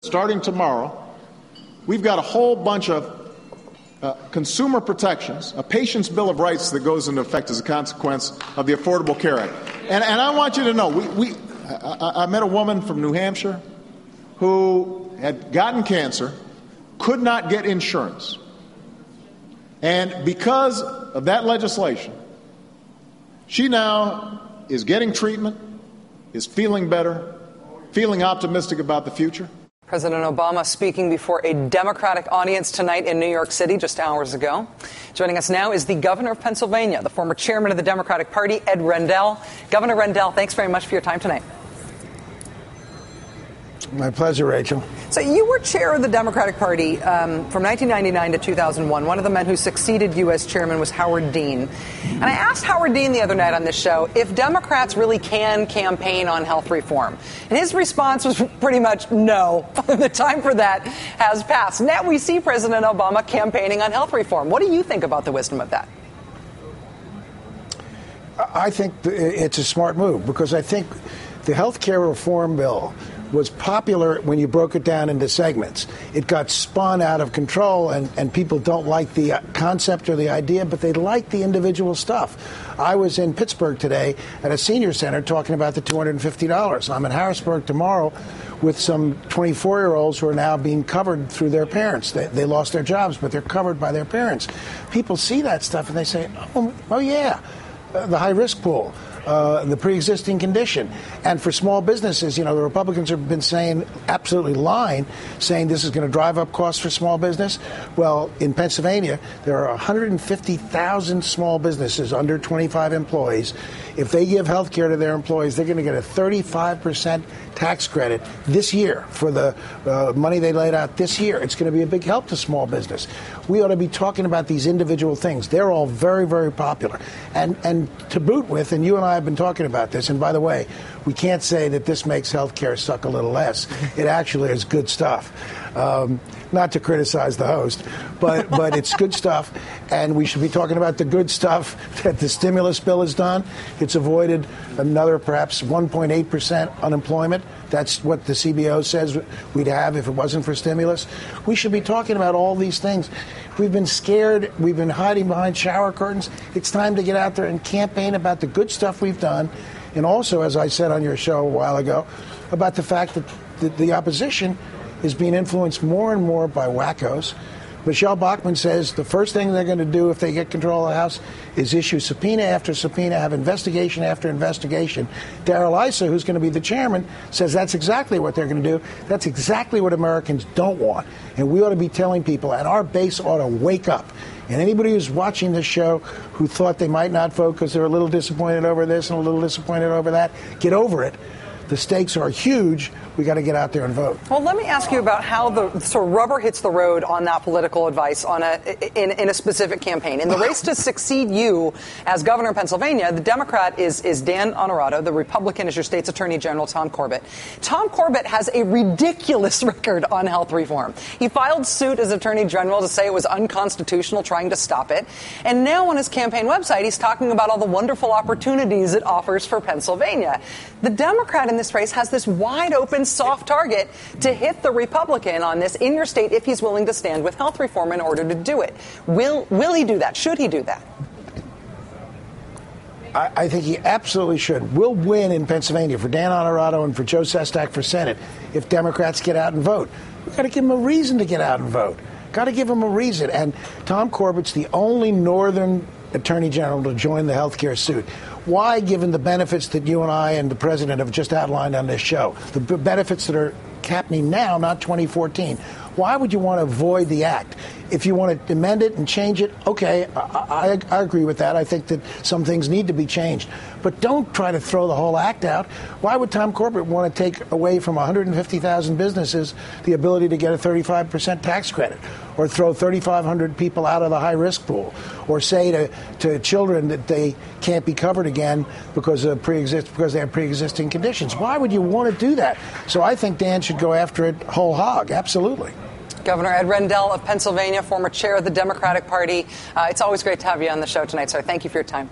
Starting tomorrow, we've got a whole bunch of consumer protections, a patient's bill of rights that goes into effect as a consequence of the Affordable Care Act. And I want you to know, I met a woman from New Hampshire who had gotten cancer, could not get insurance. And because of that legislation, she now is getting treatment, is feeling better, feeling optimistic about the future. President Obama speaking before a Democratic audience tonight in New York City just hours ago. Joining us now is the governor of Pennsylvania, the former chairman of the Democratic Party, Ed Rendell. Governor Rendell, thanks very much for your time tonight. My pleasure, Rachel. So you were chair of the Democratic Party from 1999 to 2001. One of the men who succeeded you as chairman was Howard Dean. And I asked Howard Dean the other night on this show if Democrats really can campaign on health reform. And his response was pretty much no. The time for that has passed. Now we see President Obama campaigning on health reform. What do you think about the wisdom of that? I think it's a smart move because I think the health care reform bill was popular when you broke it down into segments. It got spun out of control, and people don't like the concept or the idea, but they like the individual stuff. I was in Pittsburgh today at a senior center talking about the $250. I'm in Harrisburg tomorrow with some 24-year-olds who are now being covered through their parents. They lost their jobs, but they're covered by their parents. People see that stuff and they say, oh yeah, the high-risk pool. The pre-existing condition. And for small businesses, the Republicans have been saying, absolutely lying, saying this is going to drive up costs for small business. Well, in Pennsylvania, there are 150,000 small businesses under 25 employees. If they give health care to their employees, they're going to get a 35% tax credit this year for the money they laid out this year. It's going to be a big help to small business. We ought to be talking about these individual things. They're all very, very popular. And to boot with, and you and I have been talking about this, and by the way, we can't say that this makes health care suck a little less. It actually is good stuff. Not to criticize the host, but it's good stuff, and we should be talking about the good stuff that the stimulus bill has done. It's avoided another perhaps 1.8% unemployment. That's what the CBO says we'd have if it wasn't for stimulus. We should be talking about all these things. We've been scared. We've been hiding behind shower curtains. It's time to get out there and campaign about the good stuff we've done. And also, as I said on your show a while ago, about the fact that the opposition is being influenced more and more by wackos. Michelle Bachmann says the first thing they're going to do if they get control of the House is issue subpoena after subpoena, have investigation after investigation. Darrell Issa, who's going to be the chairman, says that's exactly what they're going to do. That's exactly what Americans don't want. And we ought to be telling people, and our base ought to wake up. And anybody who's watching this show who thought they might not vote because they're a little disappointed over this and a little disappointed over that, get over it. The stakes are huge. We got to get out there and vote. Well, let me ask you about how the sort of rubber hits the road on that political advice in a specific campaign. In the race to succeed you as governor of Pennsylvania, the Democrat is Dan Honorato. The Republican is your state's attorney general, Tom Corbett. Tom Corbett has a ridiculous record on health reform. He filed suit as attorney general to say it was unconstitutional, trying to stop it. And now on his campaign website, he's talking about all the wonderful opportunities it offers for Pennsylvania. The Democrat in this race has this wide open soft target to hit the Republican on this in your state if he's willing to stand with health reform in order to do it. Will he do that? Should he do that? I think he absolutely should. We'll win in Pennsylvania for Dan Honorato and for Joe Sestak for Senate if Democrats get out and vote. We've got to give them a reason to get out and vote. Got to give them a reason. And Tom Corbett's the only northern attorney general to join the health care suit. Why, given the benefits that you and I and the president have just outlined on this show, the benefits that are happening now, not 2014, why would you want to avoid the act? If you want to amend it and change it, okay, I agree with that. I think that some things need to be changed. But don't try to throw the whole act out. Why would Tom Corbett want to take away from 150,000 businesses the ability to get a 35% tax credit, or throw 3,500 people out of the high-risk pool, or say to children that they can't be covered again because they have pre-existing conditions? Why would you want to do that? So I think Dan should go after it whole hog. Absolutely. Governor Ed Rendell of Pennsylvania, former chair of the Democratic Party. It's always great to have you on the show tonight, sir. Thank you for your time.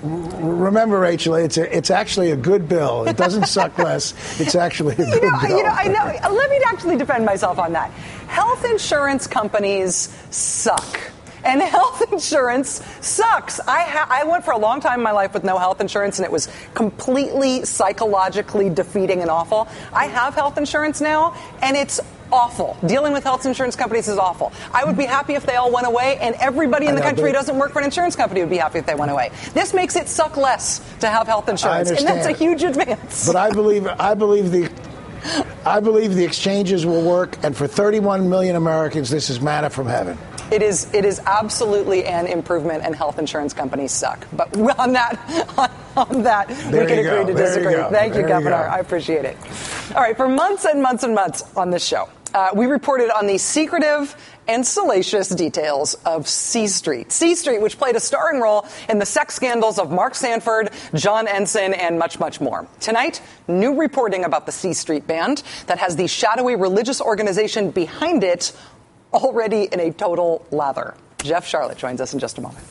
Remember, Rachel, it's actually a good bill. It doesn't suck less. It's actually a good bill. I know. Let me actually defend myself on that. Health insurance companies suck. And health insurance sucks. I went for a long time in my life with no health insurance, and it was completely psychologically defeating and awful. I have health insurance now, and it's awful. Dealing with health insurance companies is awful. I would be happy if they all went away, and everybody in the country who doesn't work for an insurance company would be happy if they went away. This makes it suck less to have health insurance, and that's a huge advance. But I believe the exchanges will work, and for 31 million Americans, this is manna from heaven. It is absolutely an improvement, and health insurance companies suck. But on that, we can agree to disagree. Thank you, Governor. I appreciate it. All right, for months and months and months on this show, we reported on the secretive and salacious details of C Street. C Street, which played a starring role in the sex scandals of Mark Sanford, John Ensign, and much, much more. Tonight, new reporting about the C Street band that has the shadowy religious organization behind it already in a total lather. Jeff Charlotte joins us in just a moment.